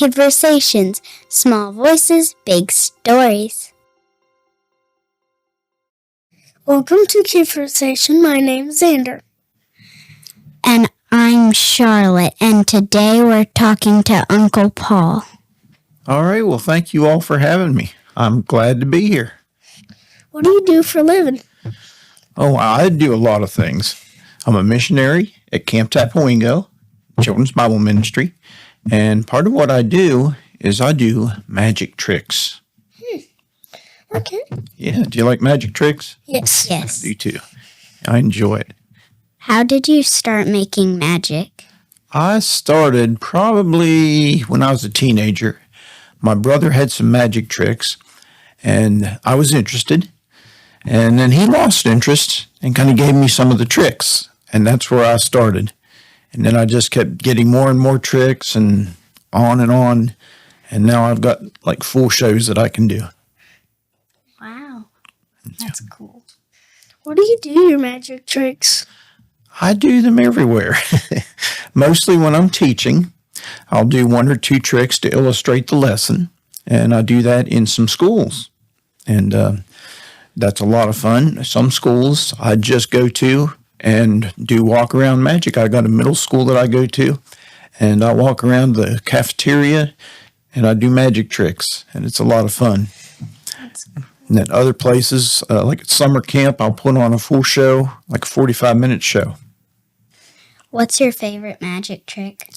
Kidversations, small voices, big stories. Welcome to Kidversation. My name is Zander. And I'm Charlotte, and today we're talking to Uncle Paul. All right, well, thank you all for having me. I'm glad to be here. What do you do for a living? Oh, I do a lot of things. I'm a missionary at Camp Tapawingo, Children's Bible Ministry, and part of what I do is I do magic tricks. Okay. Yeah, do you like magic tricks? Yes. I do too. I enjoy it. How did you start making magic? I started probably when I was a teenager. My brother had some magic tricks, and I was interested. And then he lost interest and kind of gave me some of the tricks. And that's where I started. And then I just kept getting more and more tricks and on. And now I've got like full shows that I can do. Wow, that's cool. Where do you do your magic tricks? I do them everywhere. Mostly when I'm teaching, I'll do one or two tricks to illustrate the lesson. And I do that in some schools. And that's a lot of fun. Some schools I just go to and do walk around magic. I got a middle school that I go to, and I walk around the cafeteria and I do magic tricks, and it's a lot of fun. That's cool. And then other places, like at summer camp, I'll put on a full show, like a 45-minute show. What's your favorite magic trick?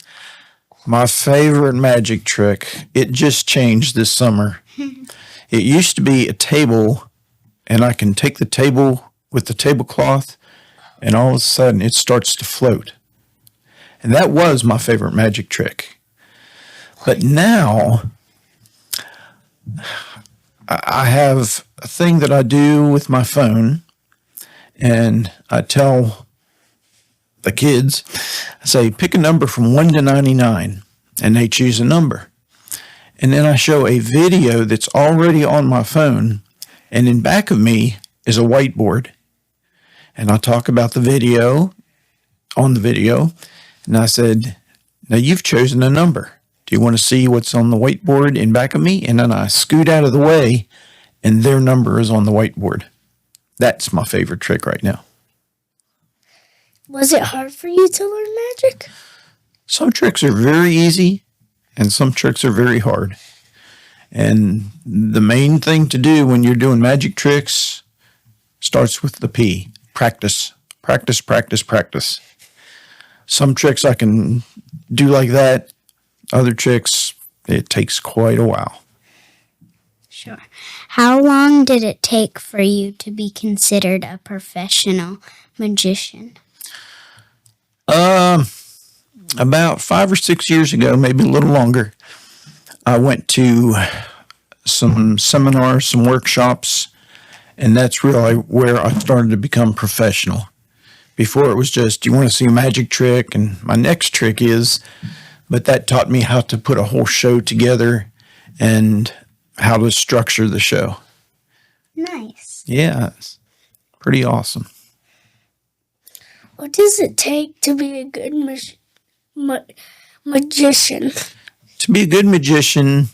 My favorite magic trick, it just changed this summer. It used to be a table, and I can take the table with the tablecloth, and all of a sudden it starts to float. And that was my favorite magic trick. But now I have a thing that I do with my phone, and I tell the kids, I say, pick a number from 1 to 99, and they choose a number. And then I show a video that's already on my phone, and in back of me is a whiteboard. And I talk about the video, on the video, and I said, now you've chosen a number. Do you want to see what's on the whiteboard in back of me? And then I scoot out of the way, and their number is on the whiteboard. That's my favorite trick right now. Was it hard for you to learn magic? Some tricks are very easy, and some tricks are very hard. And the main thing to do when you're doing magic tricks starts with the P. Practice, practice, practice, practice. Some tricks I can do like that. Other tricks, it takes quite a while. Sure. How long did it take for you to be considered a professional magician? About 5 or 6 years ago, maybe a little longer, I went to some seminars, some workshops, and that's really where I started to become professional. Before it was just, you want to see a magic trick, and my next trick is, but that taught me how to put a whole show together and how to structure the show. Nice. Yeah, it's pretty awesome. What does it take to be a good magician? To be a good magician,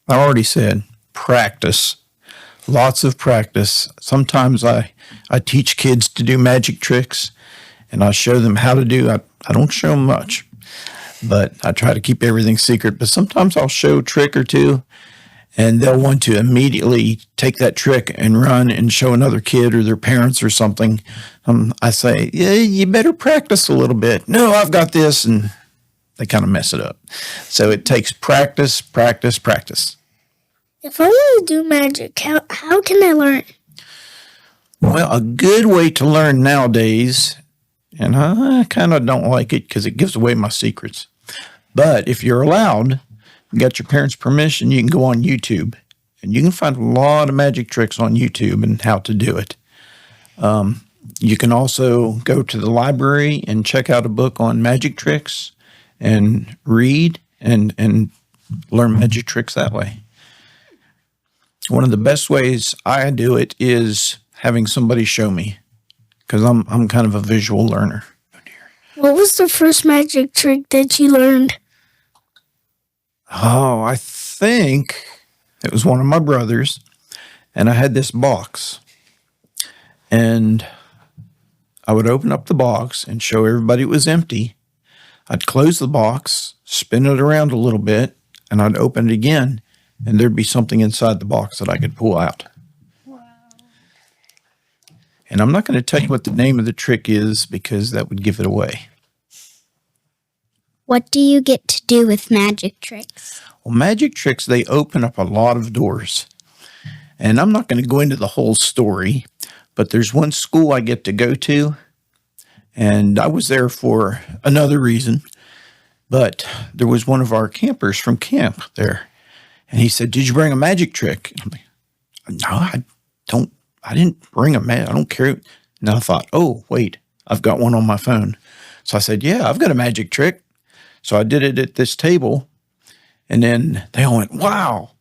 I already said, practice. Lots of practice. Sometimes I teach kids to do magic tricks, and I show them how to do. I don't show them much, but I try to keep everything secret. But sometimes I'll show a trick or two, and they'll want to immediately take that trick and run and show another kid or their parents or something. I say, yeah, you better practice a little bit. No, I've got this, and they kind of mess it up. So it takes practice, practice, practice. If I want to do magic, how can I learn? Well, a good way to learn nowadays, and I kind of don't like it because it gives away my secrets. But if you're allowed, you got your parents' permission, you can go on YouTube. And you can find a lot of magic tricks on YouTube and how to do it. You can also go to the library and check out a book on magic tricks and read and learn magic tricks that way. One of the best ways I do it is having somebody show me, because I'm kind of a visual learner. What was the first magic trick that you learned? Oh, I think it was one of my brothers, and I had this box, and I would open up the box and show everybody it was empty. I'd close the box, spin it around a little bit, and I'd open it again, and there'd be something inside the box that I could pull out. And I'm not going to tell you what the name of the trick is because that would give it away. What do you get to do with magic tricks? Well, magic tricks, they open up a lot of doors. And I'm not going to go into the whole story, but there's one school I get to go to, and I was there for another reason. But there was one of our campers from camp there, and he said, "Did you bring a magic trick?" I'm like, "No, I didn't bring a magic. I don't care." And I thought, "Oh, wait, I've got one on my phone." So I said, "Yeah, I've got a magic trick." So I did it at this table, and then they all went, "Wow."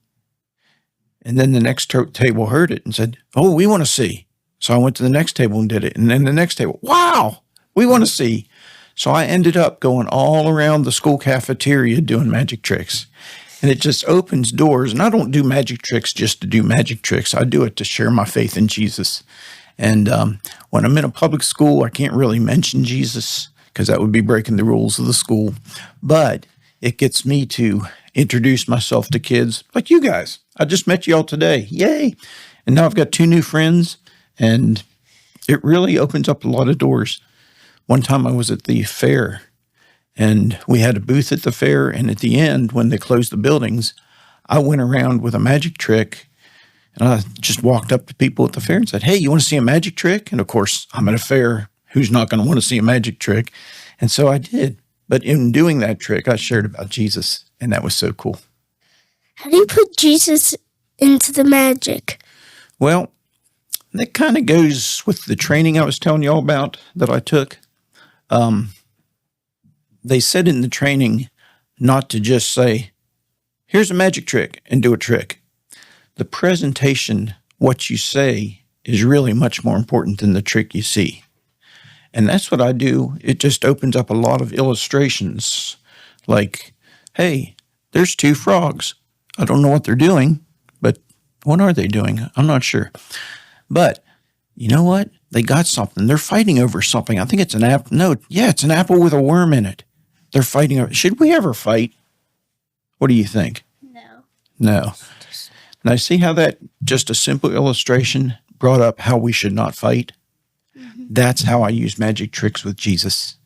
And then the next table heard it and said, "Oh, we want to see." So I went to the next table and did it. And then the next table, "Wow, we want to see." So I ended up going all around the school cafeteria doing magic tricks. And it just opens doors. And I don't do magic tricks just to do magic tricks. I do it to share my faith in Jesus. And when I'm in a public school, I can't really mention Jesus because that would be breaking the rules of the school. But it gets me to introduce myself to kids like you guys. I just met you all today. Yay. And now I've got 2 new friends, and it really opens up a lot of doors. One time I was at the fair, and we had a booth at the fair, and at the end, when they closed the buildings, I went around with a magic trick, and I just walked up to people at the fair and said, "Hey, you want to see a magic trick?" And of course, I'm at a fair. Who's not going to want to see a magic trick? And so I did. But in doing that trick, I shared about Jesus, and that was so cool. How do you put Jesus into the magic? Well, that kind of goes with the training I was telling you all about that I took. They said in the training not to just say, "Here's a magic trick," and do a trick. The presentation, what you say, is really much more important than the trick you see. And that's what I do. It just opens up a lot of illustrations. Like, hey, there's 2 frogs. I don't know what they're doing, but what are they doing? I'm not sure. But you know what? They got something. They're fighting over something. I think it's an apple. No, yeah, it's an apple with a worm in it. They're fighting over. Should we ever fight? What do you think? No. Now, see how that just a simple illustration brought up how we should not fight? That's how I use magic tricks with Jesus.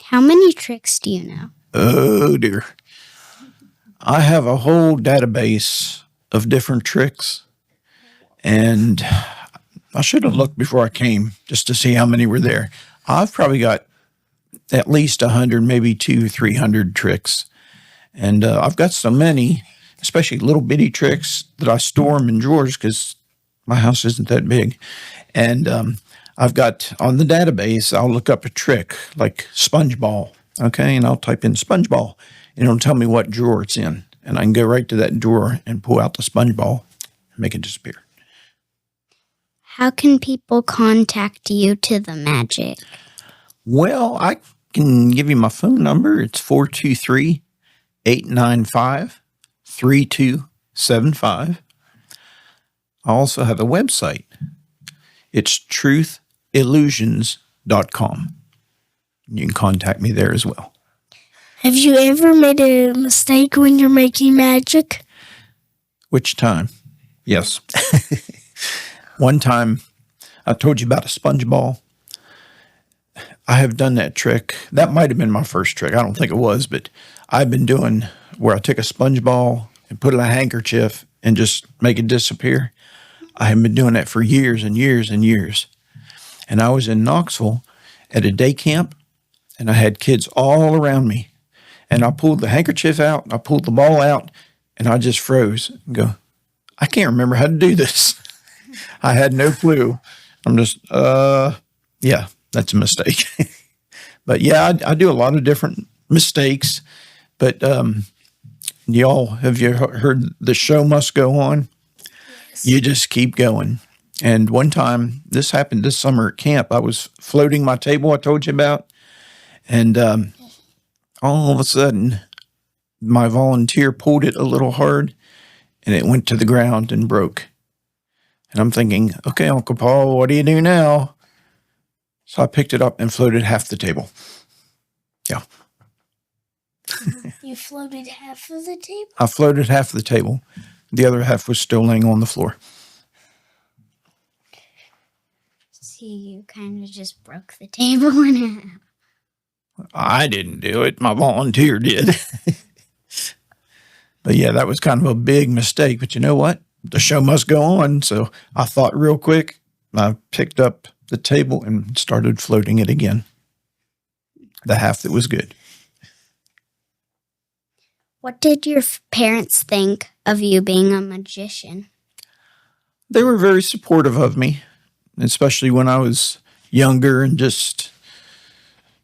How many tricks do you know? Oh, dear. I have a whole database of different tricks, and I should have looked before I came just to see how many were there. I've probably got at least 100, maybe 200-300 tricks, and I've got so many, especially little bitty tricks, that I store them in drawers because my house isn't that big. And I've got on the database, I'll look up a trick like sponge ball, okay, and I'll type in sponge ball, and it'll tell me what drawer it's in, and I can go right to that drawer and pull out the sponge ball and make it disappear. How can people contact you to the magic? Well, I can give you my phone number. It's 423-895-3275. I also have a website. It's truthillusions.com. You can contact me there as well. Have you ever made a mistake when you're making magic? Which time? Yes. One time, I told you about a sponge ball. I have done that trick. That might have been my first trick. I don't think it was, but I've been doing where I take a sponge ball and put it in a handkerchief and just make it disappear. I have been doing that for years and years and years. And I was in Knoxville at a day camp, and I had kids all around me. And I pulled the handkerchief out, and I pulled the ball out, and I just froze and go, I can't remember how to do this. I had no clue. I'm just, yeah, that's a mistake. But yeah, I do a lot of different mistakes. But y'all, have you heard the show must go on? Yes. You just keep going. And one time, this happened this summer at camp. I was floating my table I told you about. And all of a sudden, my volunteer pulled it a little hard, and it went to the ground and broke. And I'm thinking, okay, Uncle Paul, what do you do now? So I picked it up and floated half the table. Yeah. You floated half of the table? I floated half the table. The other half was still laying on the floor. See, you kind of just broke the table in half. I didn't do it. My volunteer did. But yeah, that was kind of a big mistake. But you know what? The show must go on. So I thought real quick. I picked up the table and started floating it again. The half that was good. What did your parents think of you being a magician? They were very supportive of me, especially when I was younger and just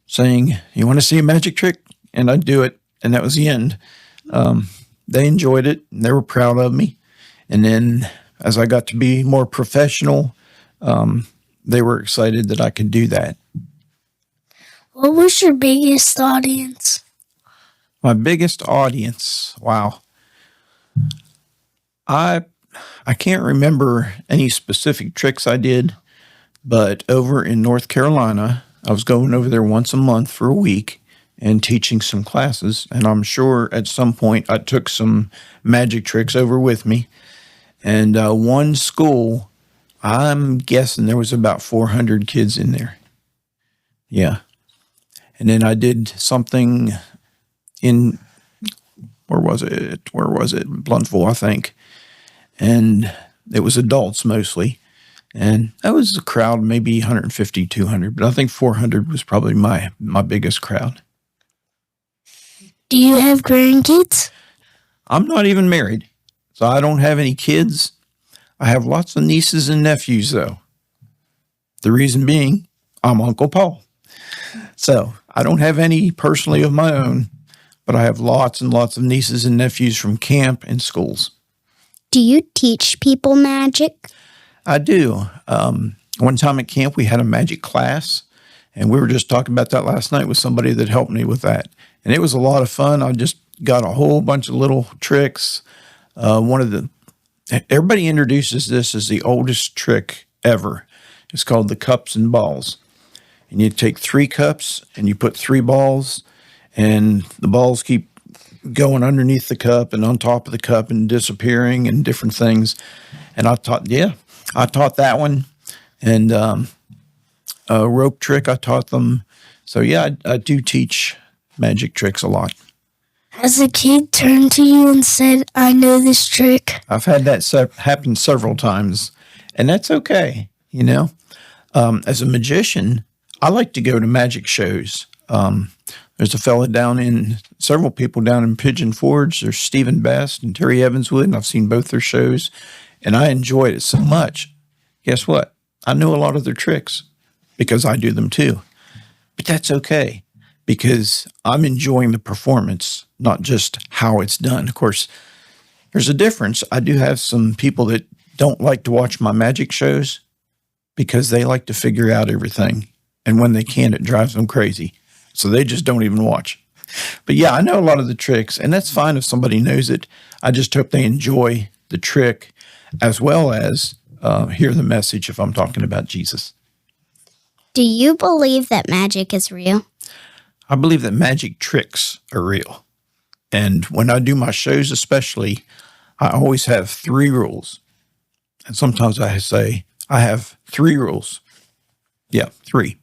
saying, you want to see a magic trick? And I'd do it. And that was the end. They enjoyed it. And they were proud of me. And then as I got to be more professional, they were excited that I could do that. What was your biggest audience? My biggest audience, wow. I can't remember any specific tricks I did, but over in North Carolina, I was going over there once a month for a week and teaching some classes. And I'm sure at some point I took some magic tricks over with me. And one school, I'm guessing there was about 400 kids in there. Yeah. And then I did something in, where was it? Bluntville, I think. And it was adults mostly. And that was a crowd, maybe 150, 200. But I think 400 was probably my biggest crowd. Do you have grandkids? I'm not even married, so I don't have any kids. I have lots of nieces and nephews, though. The reason being, I'm Uncle Paul. So I don't have any personally of my own, but I have lots and lots of nieces and nephews from camp and schools. Do you teach people magic? I do. One time at camp, we had a magic class, and we were just talking about that last night with somebody that helped me with that. And it was a lot of fun. I just got a whole bunch of little tricks. Everybody introduces this as the oldest trick ever. It's called the cups and balls. And you take 3 cups and you put 3 balls, and the balls keep going underneath the cup and on top of the cup and disappearing and different things. And I taught that one. And a rope trick, I taught them. So yeah, I do teach magic tricks a lot. Has a kid turned to you and said, I know this trick? I've had that happen several times, and that's okay, you know. As a magician, I like to go to magic shows. There's several people down in Pigeon Forge. There's Stephen Best and Terry Evanswood, and I've seen both their shows, and I enjoyed it so much. Guess what? I know a lot of their tricks because I do them too. But that's okay, because I'm enjoying the performance, not just how it's done. Of course, there's a difference. I do have some people that don't like to watch my magic shows because they like to figure out everything. And when they can't, it drives them crazy. So they just don't even watch. But yeah, I know a lot of the tricks, and that's fine if somebody knows it. I just hope they enjoy the trick as well as hear the message if I'm talking about Jesus. Do you believe that magic is real? I believe that magic tricks are real. And when I do my shows especially, I always have 3 rules. And sometimes I say, I have 3 rules. Yeah, 3.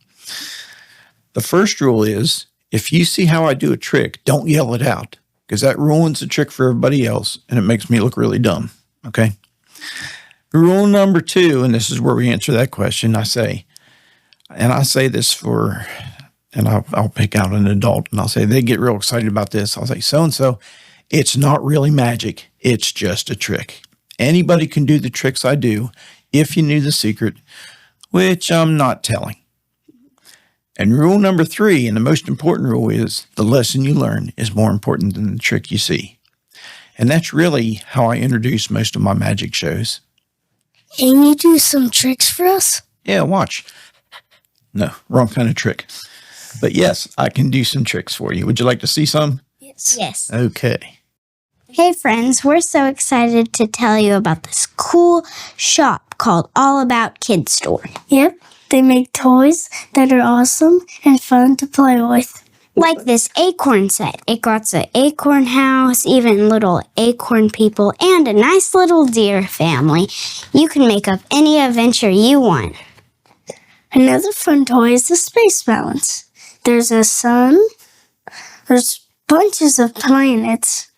The first rule is, if you see how I do a trick, don't yell it out, because that ruins the trick for everybody else, and it makes me look really dumb, okay? Rule number 2, and this is where we answer that question, I say this and I'll pick out an adult, and I'll say, they get real excited about this. I'll say, so-and-so, it's not really magic. It's just a trick. Anybody can do the tricks I do if you knew the secret, which I'm not telling. And rule number 3, and the most important rule, is the lesson you learn is more important than the trick you see. And that's really how I introduce most of my magic shows. Can you do some tricks for us? Yeah, watch. No, wrong kind of trick. But yes, I can do some tricks for you. Would you like to see some? Yeah. Yes. Okay. Hey friends, we're so excited to tell you about this cool shop called All About Kid Store. Yep, they make toys that are awesome and fun to play with. Like this acorn set. It got an acorn house, even little acorn people, and a nice little deer family. You can make up any adventure you want. Another fun toy is the space balance. There's a sun, there's bunches of planets,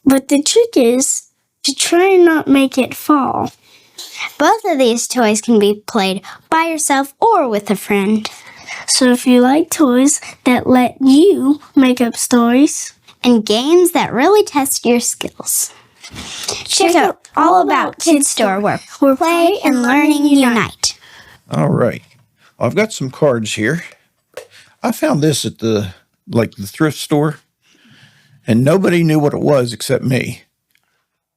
but the trick is to try and not make it fall. Both of these toys can be played by yourself or with a friend. So if you like toys that let you make up stories And games that really test your skills. Check out All About Kid Store where play and learning unite. All right. I've got some cards here. I found this at the thrift store, and nobody knew what it was except me.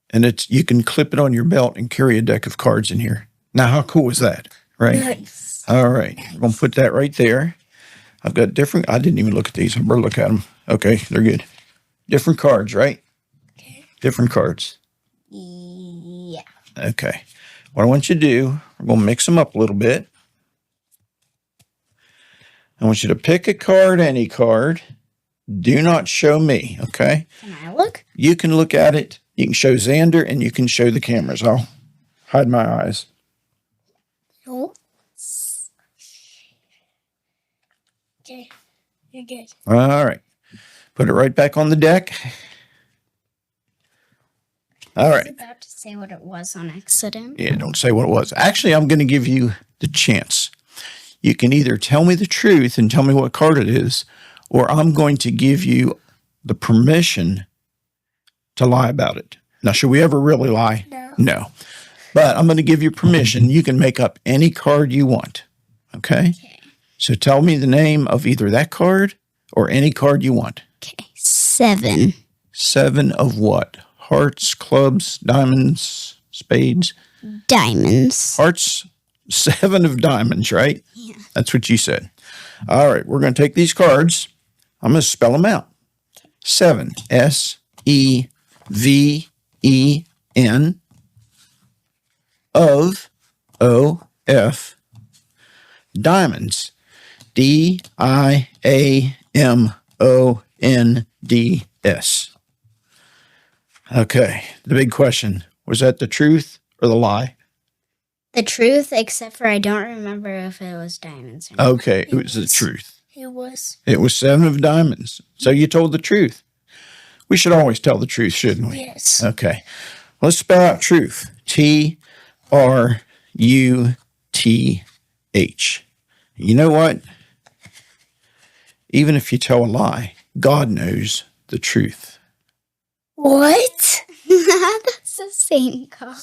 And you can clip it on your belt and carry a deck of cards in here. Now, how cool is that? Right? Nice. All right. I'm going to put that right there. I've got different, I didn't even look at these. I better look at them. Okay, they're good. Different cards, right? Okay. Different cards. Yeah. Okay. What I want you to do, we're going to mix them up a little bit. I want you to pick a card, any card. Do not show me, okay? Can I look? You can look at it. You can show Zander, and you can show the cameras. I'll hide my eyes. Oh. Okay, you're good. All right. Put it right back on the deck. All I right. was about to say what it was on accident. Yeah, don't say what it was. Actually, I'm going to give you the chance. You can either tell me the truth and tell me what card it is, or I'm going to give you the permission to lie about it. Now, should we ever really lie? No. But I'm going to give you permission. You can make up any card you want. Okay? So tell me the name of either that card or any card you want. Okay. 7. 7 of what? Hearts, clubs, diamonds, spades? Diamonds. Hearts, 7 of diamonds, right? Yeah. That's what you said. All right, we're going to take these cards. I'm going to spell them out. 7, S-E-V-E-N, of, O-F, diamonds, D-I-A-M-O-N-D-S. Okay, the big question, was that the truth or the lie? The truth, except for I don't remember if it was diamonds or not. Okay, it was the truth. It was. It was 7 of diamonds. So you told the truth. We should always tell the truth, shouldn't we? Yes. Okay. Let's spell out truth. T-R-U-T-H. You know what? Even if you tell a lie, God knows the truth. What? That's the same card.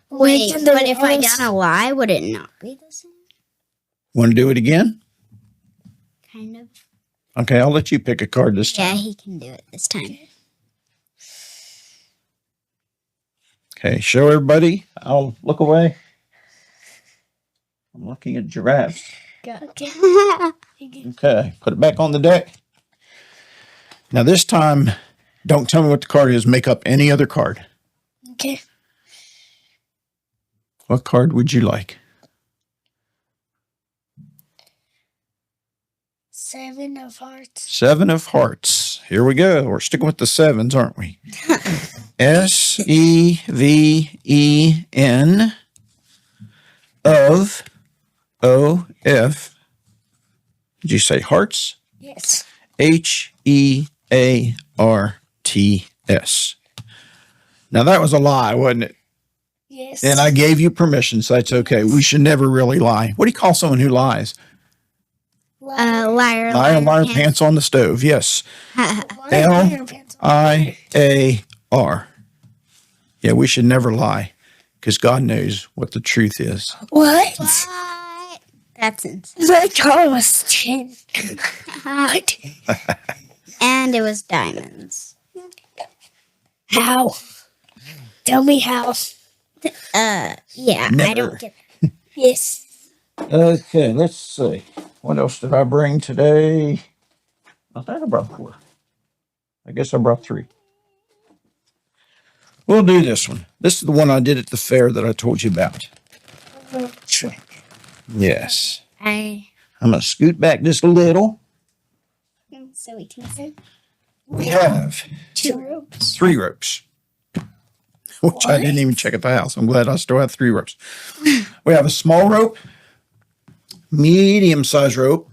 Wait, Wait, but if I done a lie, would it not be the same? Want to do it again? Kind of. Okay, I'll let you pick a card this Yeah, time. he can do it this time. Okay, show everybody. I'll look away. I'm looking at giraffes. Okay. Okay, put it back on the deck. Now this time, don't tell me what the card is. Make up any other card. Okay. What card would you like? 7 of hearts. 7 of hearts. Here we go. We're sticking with the 7s, aren't we? S-E-V-E-N of O-F. Did you say hearts? Yes. H-E-A-R-T-S. Now that was a lie, wasn't it? Yes. And I gave you permission, so that's okay. We should never really lie. What do you call someone who lies? Liar, Liar, liar, pants on the stove. Yes. L-I-A-R. Yeah, we should never lie because God knows what the truth is. What? What? That's insane. That card was 10. What? And it was diamonds. How? Tell me how. Yeah, I Never. don't get Yes. Okay, let's see. What else did I bring today? I thought I brought 4. I guess I brought 3. We'll do this one. This is the one I did at the fair that I told you about. Yes. I'm going to scoot back just a little. So we can say We have 2 ropes. 3 ropes, which I didn't even check at the house. I'm glad I still have 3 ropes. We have a small rope, medium-sized rope,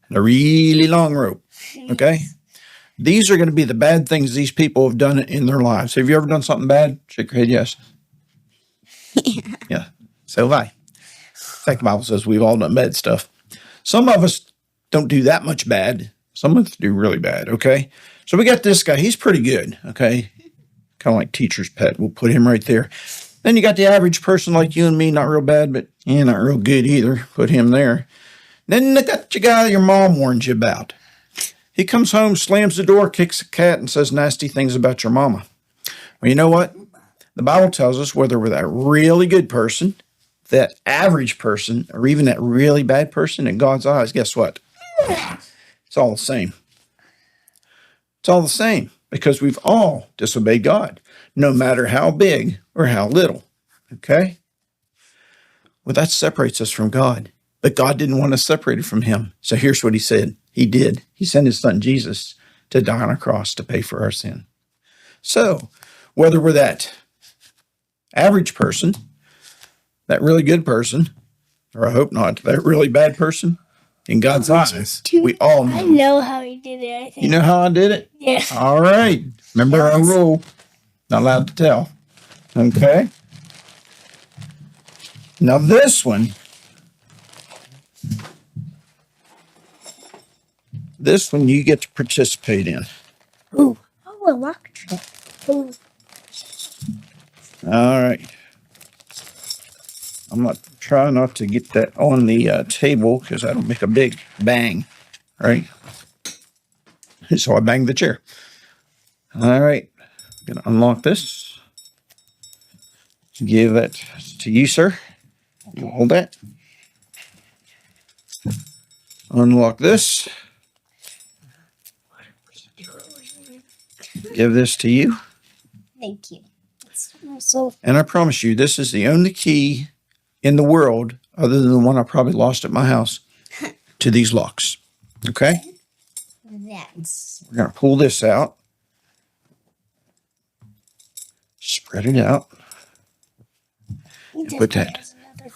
and a really long rope. Okay? These are going to be the bad things these people have done in their lives. Have you ever done something bad? Shake your head, yes. Yeah. So have I. In fact, the Bible says we've all done bad stuff. Some of us don't do that much bad. Some of us do really bad, okay? So we got this guy. He's pretty good, okay? Kind of like teacher's pet. We'll put him right there. Then you got the average person like you and me, not real bad, but not real good either. Put him there. Then you got the guy your mom warned you about. He comes home, slams the door, kicks a cat, and says nasty things about your mama. Well, you know what? The Bible tells us whether we're that really good person, that average person, or even that really bad person in God's eyes, guess what? It's all the same. It's all the same because we've all disobeyed God, no matter how big or how little. Okay? Well, that separates us from God. But God didn't want us separated from him. So here's what he said. He did. He sent his son Jesus to die on a cross to pay for our sin. So whether we're that average person, that really good person, or I hope not, that really bad person, in God's eyes, we all know. I know how he did it, I think. You know how I did it? Yeah. All right. Remember our rule. Not allowed to tell. Okay. Now this one. This one you get to participate in. Ooh. Oh, a lock trip. Ooh. All right. I'm not trying not to get that on the table because that'll make a big bang, right? So I banged the chair. All right. Gonna unlock this. Give that to you, sir. You hold that. Unlock this. Give this to you. Thank you. So, And I promise you, this is the only key in the world, other than the one I probably lost at my house, to these locks. Okay? That's We're going to pull this out. Spread it out. Put that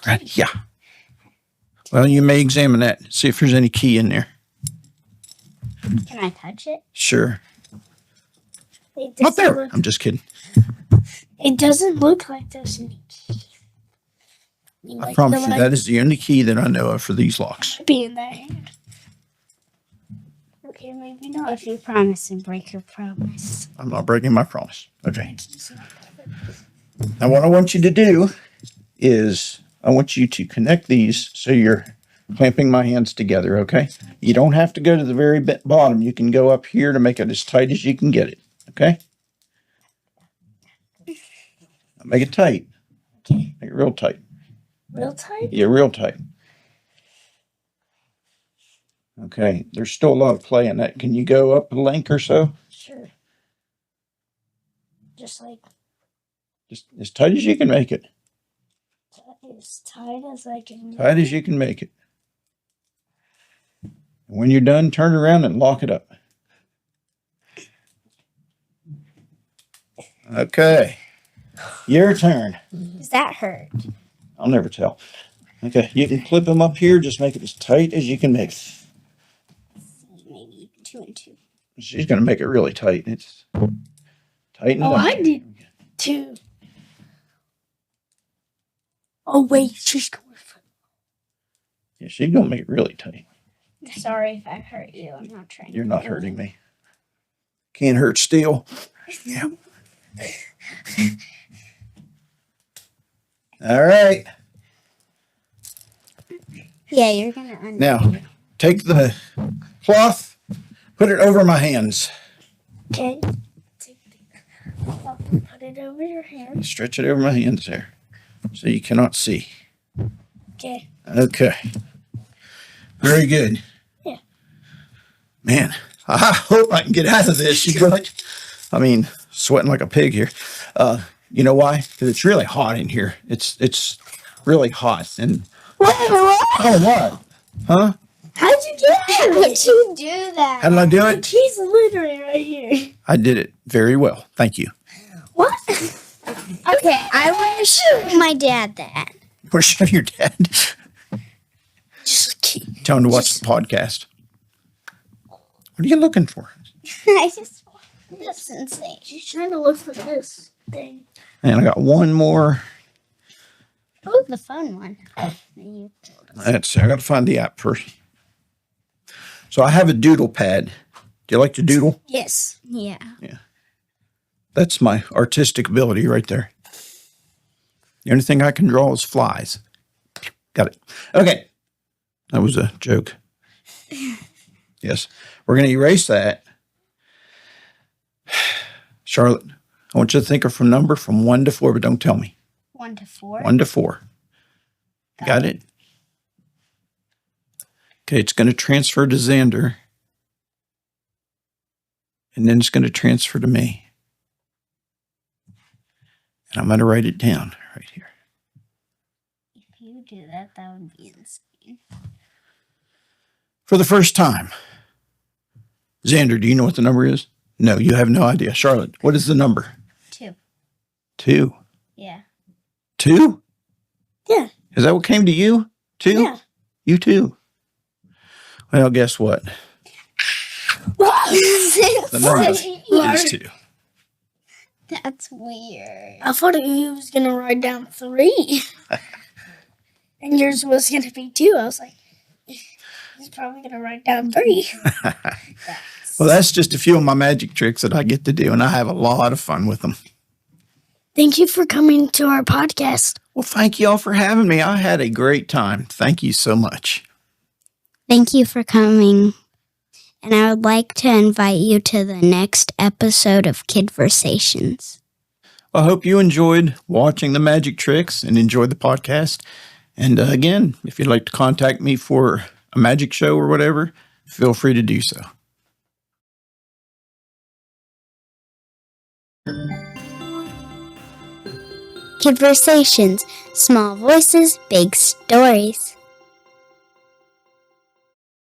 right. Yeah. Well, you may examine that. See if there's any key in there. Can I touch it? Sure. it Not doesn't there. look- I'm just kidding. It doesn't look like there's any key. I promise you, that is the only key that I know of for these locks. Be in that hand. Okay, maybe not. If you promise and break your promise. I'm not breaking my promise. Okay. Now, what I want you to do is I want you to connect these so you're clamping my hands together, okay? You don't have to go to the very bottom. You can go up here to make it as tight as you can get it, okay? Now make it tight. Okay. Make it real tight. Real tight? Yeah, real tight. Okay, there's still a lot of play in that. Can you go up a link or so? Sure. Just like Just as tight as you can make it. as tight as I can. Tight as you can make it. And when you're done, turn around and lock it up. Okay. Your turn. Does that hurt? I'll never tell. Okay, you can clip them up here. Just make it as tight as you can make it. Maybe 2 and 2. She's going to make it really tight. It's tighten it Oh, up. I did too. Oh wait, she's going for. Yeah, she's going to make it really tight. Sorry if I hurt you. I'm not trying. You're not hurting me. Can't hurt steel. Yeah. All right. Yeah, you're gonna undo. Now, take the cloth, put it over my hands. Okay. Put it over your hand. Stretch it over my hands there so you cannot see. Okay. Okay. Very good. Yeah. Man, I hope I can get out of this. You good? I mean, sweating like a pig here. You know why? Because it's really hot in here. It's really hot. And oh, what? Huh? How'd you do it? How'd you do that? How did I do it? He's literally right here. I did it very well. Thank you. What? Okay, I want to show my dad that. Where's show your dad? Just keep. Tell him to watch the podcast. What are you looking for? I just want this insane. She's trying to look for this thing. And I got one more. Oh, the fun one. You Let's see. I got to find the app first. So I have a doodle pad. Do you like to doodle? Yes. Yeah. That's my artistic ability right there. The only thing I can draw is flies. Got it. Okay. That was a joke. Yes. We're going to erase that. Charlotte, I want you to think of a number from 1 to 4, but don't tell me. 1 to 4. 1 to 4. Got it? Okay, it's going to transfer to Zander. And then it's going to transfer to me. And I'm going to write it down right here. If you do that, that would be insane. For the first time. Zander, do you know what the number is? No, you have no idea. Charlotte, what is the number? 2. 2. Yeah. 2? Yeah. Is that what came to you? 2? Yeah. You too. Well, guess what? The number is 2. That's weird. I thought you was gonna write down 3, and yours was gonna be 2. I was like, he's probably gonna write down 3. Well, that's just a few of my magic tricks that I get to do, and I have a lot of fun with them. Thank you for coming to our podcast. Well, thank you all for having me. I had a great time. Thank you so much. Thank you for coming. And I would like to invite you to the next episode of Kidversations. I hope you enjoyed watching the magic tricks and enjoyed the podcast. And again, if you'd like to contact me for a magic show or whatever, feel free to do so. Kidversations, small voices, big stories.